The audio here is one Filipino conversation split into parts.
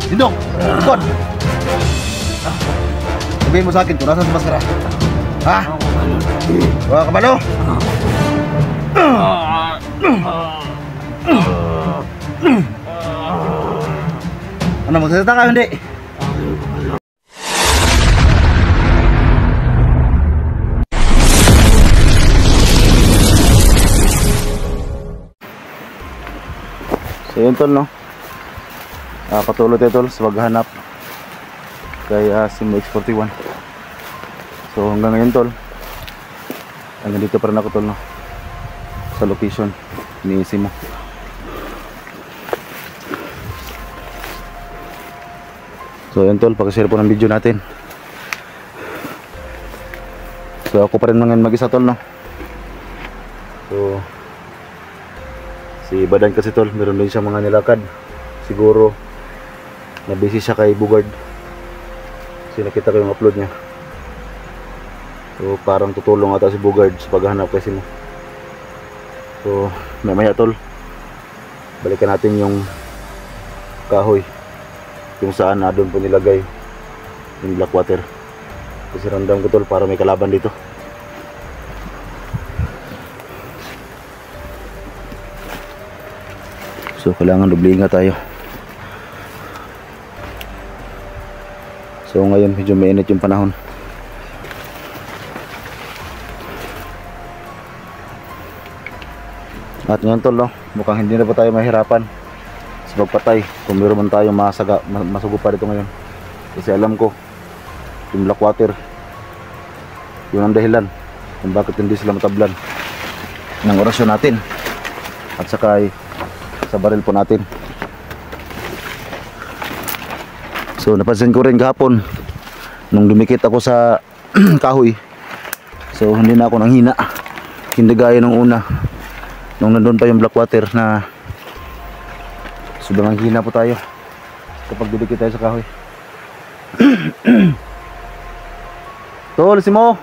Dindong! Ikon! Sabihin mo sa akin kung nasan si Maskara. Ha? Mga kabalo! Ano, magsasalita ka hindi? So yun tol, no? Patuloy tayo tol sa paghanap kay Simo X41. So hanggang ngayon tol, hanggang dito pa rin ako tol, no? Sa location ni Simo. So yun tol, pag-share po ng video natin. So ako pa rin ngayon mag-isa tol, no? So si Badan kasi tol, meron din siya mga nilakad. Siguro na busy siya kay Bugard. Kasi nakita ko yung upload niya. So parang tutulong ata si Bugard sa paghahanap kasi mo. So mamaya tol, balikan natin yung kahoy kung saan na doon po nilagay yung Blackwater. Kasi random ko tol para may kalaban dito. So kailangan dublinga tayo. So ngayon medyo mainit yung panahon. At ngayon tol, no, mukhang hindi na pa tayo mahirapan sa pagpatay kung meron man tayo masugo pa dito ngayon. Kasi alam ko yung Blackwater, yun ang dahilan kung bakit hindi sila matablan ng orasyon natin at saka sa baril po natin. So napansin ko rin kahapon nung dumikit ako sa kahoy, so hindi na ako nanghina, hindi gaya nung una nung nandun pa yung Blackwater na sobrang hina po tayo kapag dumikit tayo sa kahoy. Tol, Simo!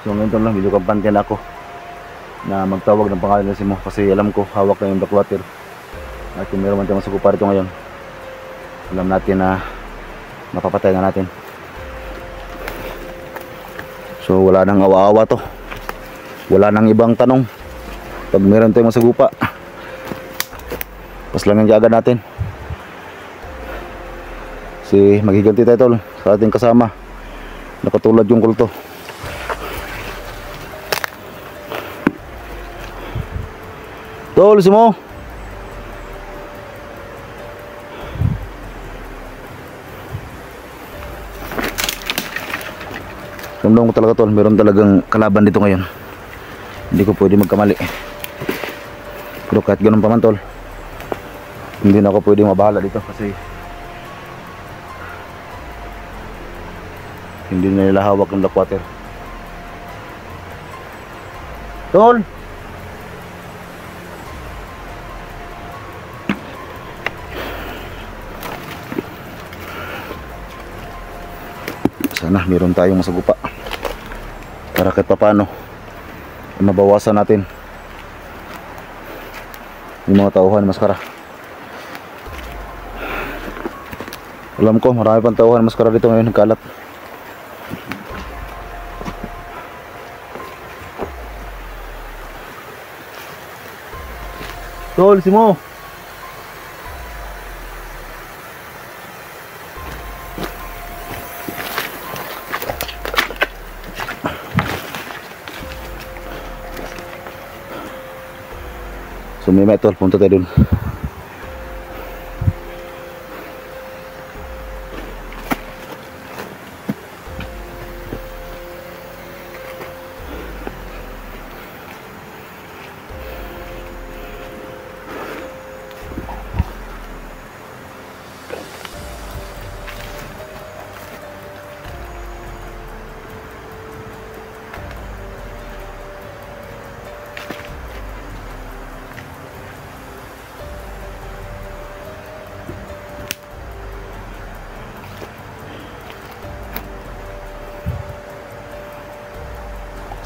So ngayon lang, medyo kampantian ako na magtawag ng pangalan ng Simo kasi alam ko hawak na yung Blackwater. At kung meron man tayong masuko pa rito ngayon, alam natin na mapapatay na natin. So wala nang awa-awa to, wala nang ibang tanong. Pag meron tayong masagupa, paslangin agad natin. Kasi maghiganti tayo tol sa ating kasama, nakatulad yung kulto. Tol, Simo! Ramdam ko talaga tol, meron talagang kalaban dito ngayon. Hindi ko pwede magkamali. Pero kahit ganun pa man tol, hindi na ako pwede mabahala dito kasi hindi na nila hawak ng Blackwater. Tol! Sana meron tayong masagupa para kahit papano mabawasan natin yung mga tauhan maskara. Alam ko marami pang tauhan maskara dito ngayon, nagkalat. Tol, Simo! So may tol, punta tayo dun.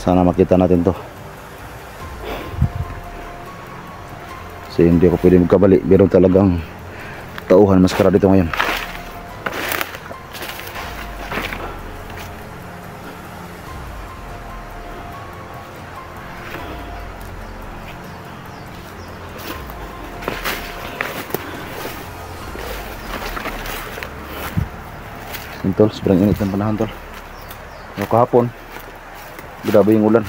Sana makita natin to. Kasi hindi ako pwede magkabali. Meron talagang tauhan maskara dito ngayon. Tol, sobrang init ng panahon tol. Yung kahapon, grabe yung ulan.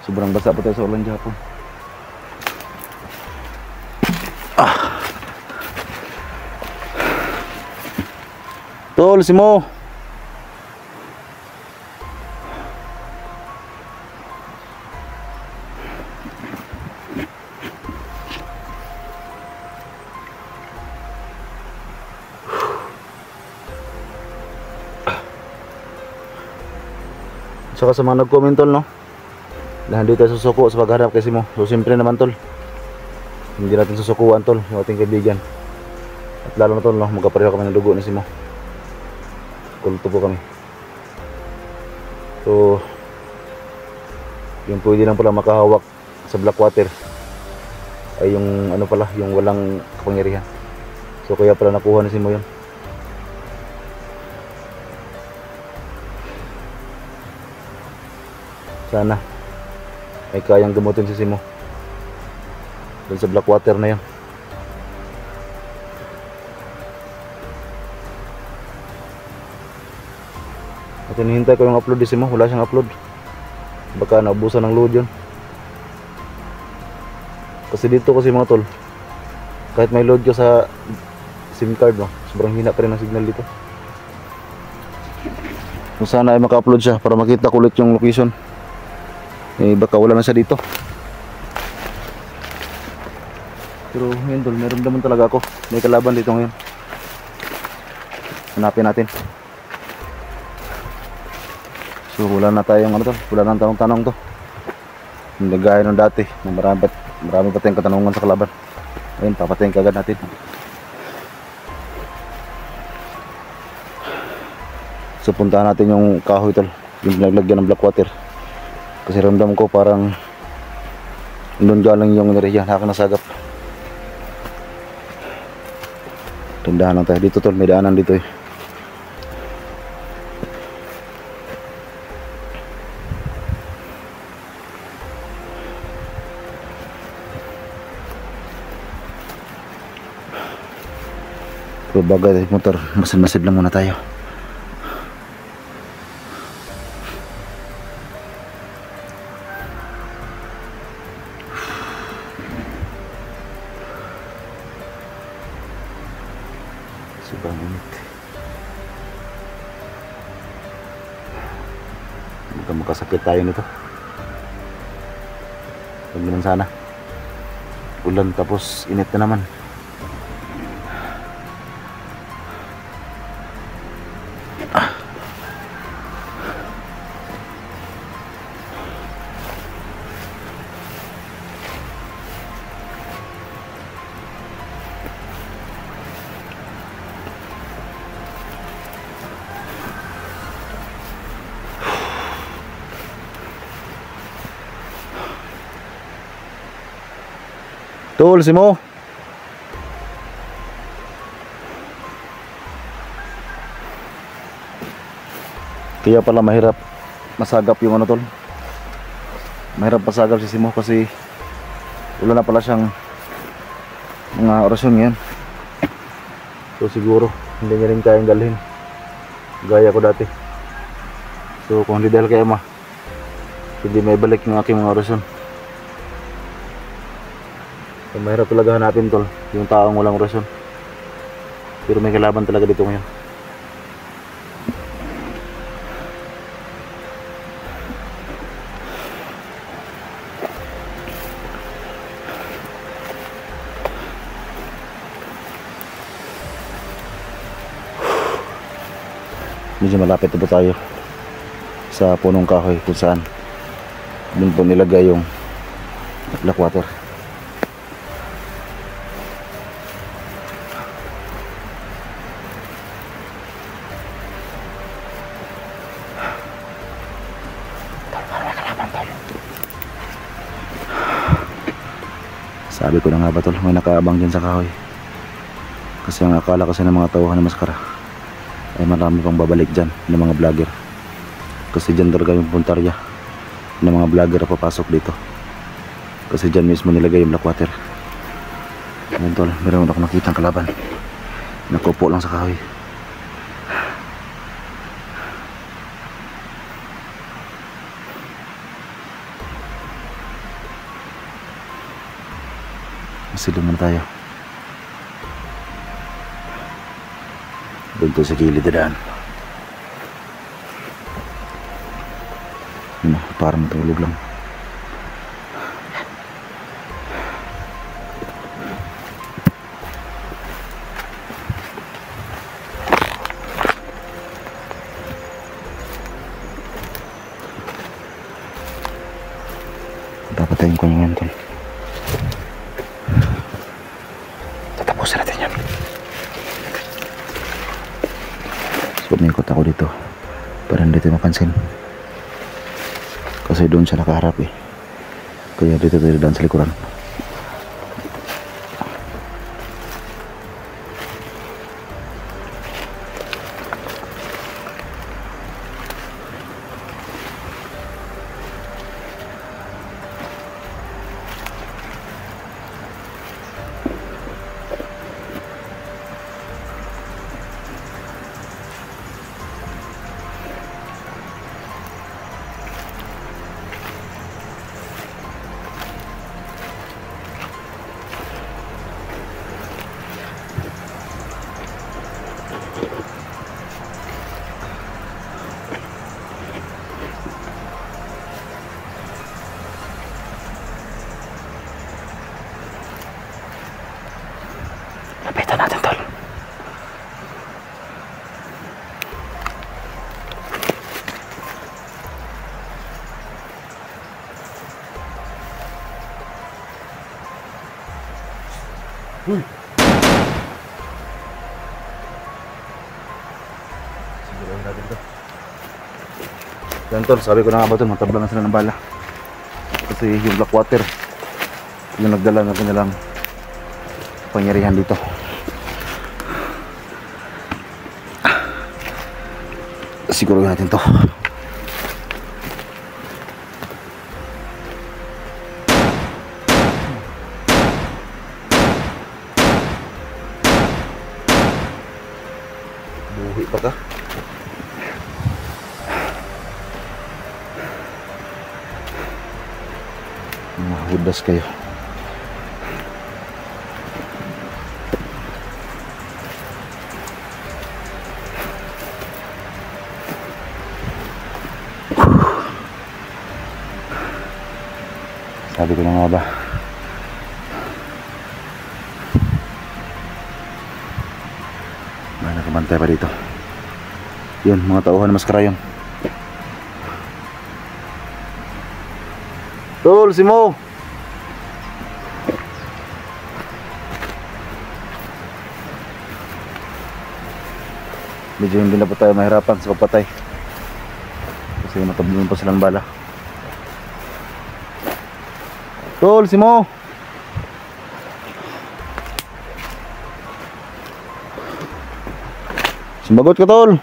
Sobrang basa pa tayo sa ulan kahapon. Tol, si Mo. Saka sa mga nag-comment tol, no, na hindi tayo susuko sa pagharap kasi mo. So siyempre naman tol, hindi natin susukuan tol yung ating kaibigan. At lalo na tol, no, magkapareho kami ng dugo ni si Mo. Kulto po kami. So yung pwede lang pala makahawak sa Blackwater ay yung ano pala, yung walang kapangyarihan. So kaya pala nakuha ni si Mo yun. Sana ay kayang gamutin si Simo doon sa Blackwater na yun. At hinihintay ko yung upload ni Simo. Wala siyang upload. Baka naubusan ng load yun. Kasi dito kasi mga tol, kahit may load ka sa SIM card, no, sobrang hina pa rin ang signal dito. So sana ay maka-upload siya para makita ko ulit yung location. Eh baka wala na siya dito. Pero ngayon tol, meron naman talaga ako. May kalaban dito ngayon. Hanapin natin. So wala na tayong ano to, wala na tanong-tanong to. Hindi gaya nung dati, marami pa tayong katanungan sa kalaban. Ayun, papatayin kagad natin. So puntahan natin yung kahoy tol, yung pinaglagyan ng Blackwater. Kasi ramdam ko parang doon galing yung enerhiya na nasagap. Tindahan lang tayo dito tol, may daanan dito eh. Pero bagay motor, masid-masid lang muna tayo. Sobrang init. Baka makasakit tayo nito. Huwag naman sana. Ulan tapos init na naman. Tol, si Mo. Kaya pala mahirap masagap yung ano tol. Mahirap masagap si Mo kasi wala na pala siyang mga orasyon ngayon. So siguro hindi niya rin kayang dalhin gaya ko dati. So kung hindi dahil kay Ama, hindi may balik yung aking mga orasyon. So, mahirap talaga hanapin tol yung taong walang orasyon. Pero may kalaban talaga dito ngayon. Medyo malapit na po tayo sa punong kahoy kung saan doon po nilagay yung Blackwater. Sabi ko na nga ba tol, may nakaabang dyan sa kahoy. Kasi ang akala kasi ng mga tauhan na maskara ay marami pang babalik dyan ng mga vlogger. Kasi dyan talaga yung puntarya ng mga vlogger na papasok dito. Kasi dyan mismo nilagay yung Blackwater. Ayan tol, meron ako nakitang kalaban. Nakupo lang sa kahoy. Silong muna tayo. Doon to sa gilid na daan. Para matulog lang. Dapat tayong kuningan tol. Tatapusin natin yan. So umikot ako dito para hindi tayo mapansin. Kasi doon siya nakaharap eh. Kaya dito tayo daan sa likuran. Lapitan natin tol. Uy. Sigurahin natin to. Yan tol, sabi ko na nga ba tol, matablang na sila ng bala. Kasi yung Blackwater yung nagdala na kanilang pangyarihan dito. Siguruhin natin to. Buhi pa ka? Mahudas kayo. Sabi ko na nga ba, may nakabantay pa dito. Yun, mga tauhan na maskara yun. Tol, si Mo! Medyo hindi na po tayo mahirapan sa pagpatay kasi matablan pa silang bala. Tol, si Mo! Sumagot ka tol!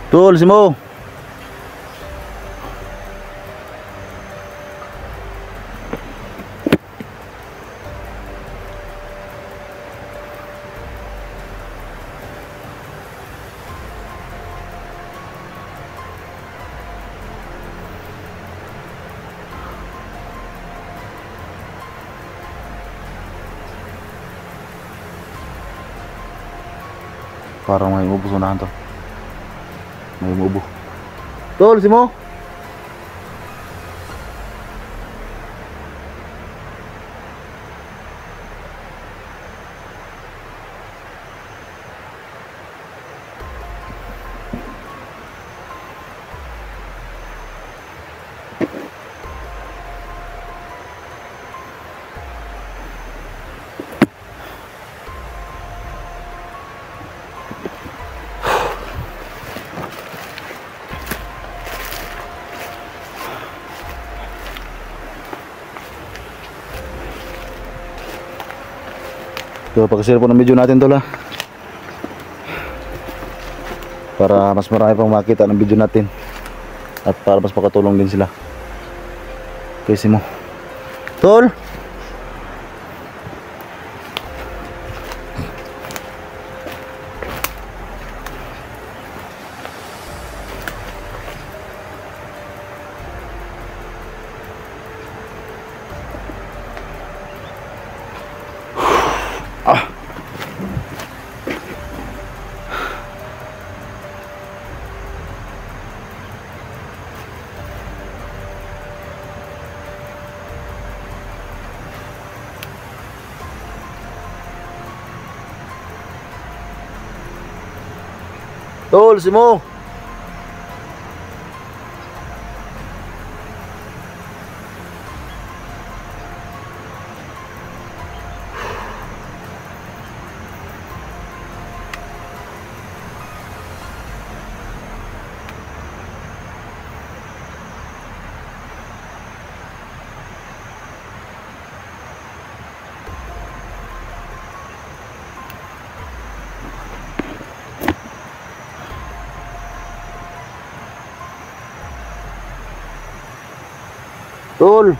Tol, si Mo! Parang may umubo sa unahan to. May umubo. Tol, si mo? So pag-share po ng video natin tol ha, para mas marami pang makita ng video natin at para mas makatulong din sila. Kasi mo tol, tol, si mo. Tol,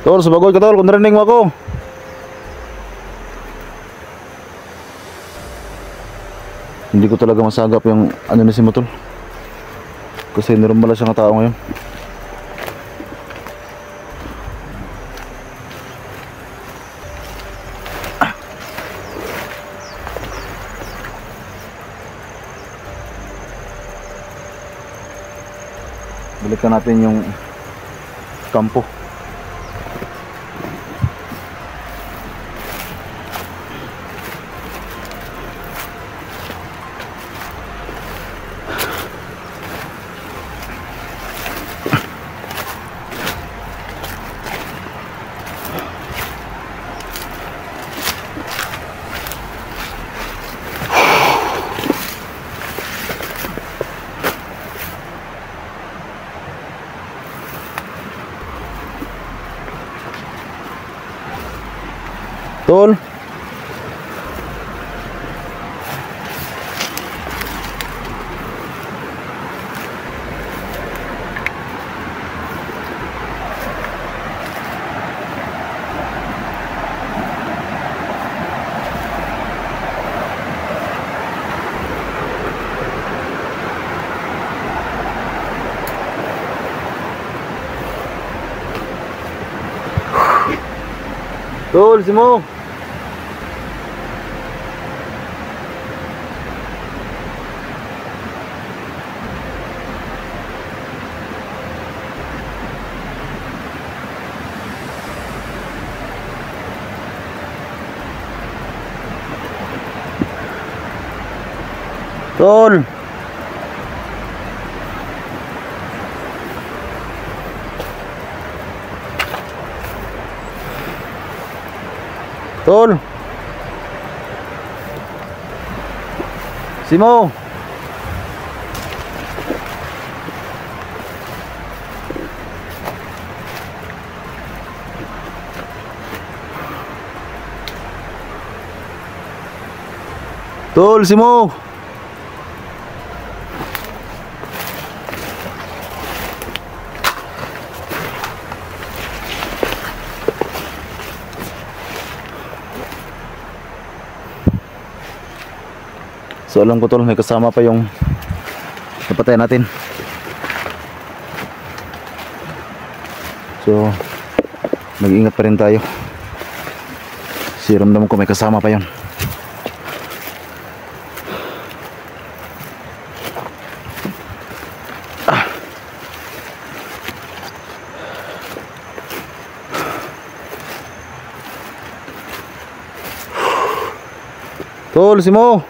tol, subagoy ka tol, kung narinig mo ako. Hindi ko talaga masagap yung ano ni si mo tol, kasi normal siyang tao ngayon. Balikan natin yung kampo. Tol, tol, si mo. Tol, tol, si mo. Tol, si mo. So alam ko tol, may kasama pa yung napatay natin. So mag-ingat pa rin tayo. Kasi ramdam ko may kasama pa yun. Tol, si Mo.